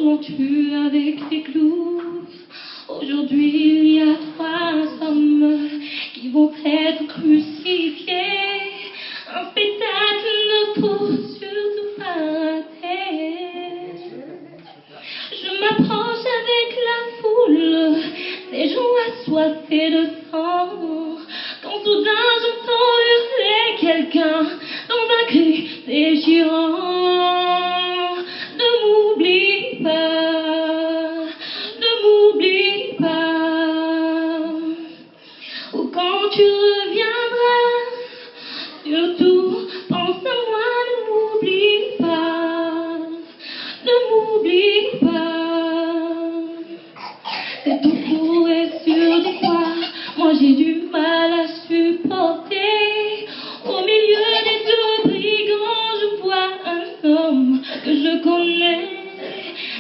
m'ont tué avec des clous. Aujourd'hui, il y a 3 hommes qui vont être crucifiés. Un spectacle ne faut surtout pas rater. Je m'approche avec la foule, ces gens assoiffés de sang. Quand soudain j'entends hurler quelqu'un dans un cri déchirant. Ne m'oublie pas, ne m'oublie pas. Ou quand tu reviendras, surtout pense à moi, ne m'oublie pas, ne m'oublie pas. C'est tout pour et sur des croix, moi j'ai du mal à supporter. Au milieu des 2 brigands, je vois un homme que je connais.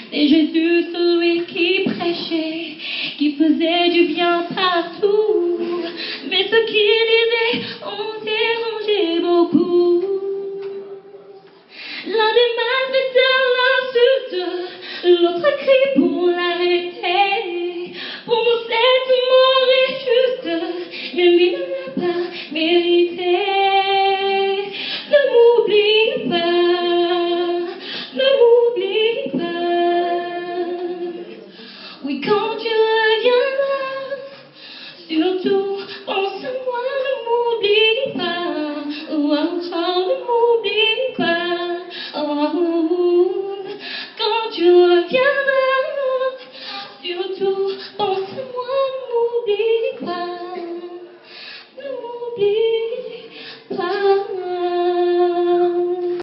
C'est Jésus, celui qui prêchait, qui faisait du bien partout. Mais ce qu'il disait ont dérangé beaucoup. L'un des malfaiteurs l'insulte, l'autre crie pour l'arrêter. Pour nous cette mort est juste, mais lui ne l'a pas mérité. Ne m'oublie pas, ne m'oublie pas. Oui, quand tu reviendras, surtout pense à moi, ne m'oublie pas. Oh, oh, ne m'oublie pas. Oh, quand tu reviendras, surtout pense à moi, ne m'oublie pas.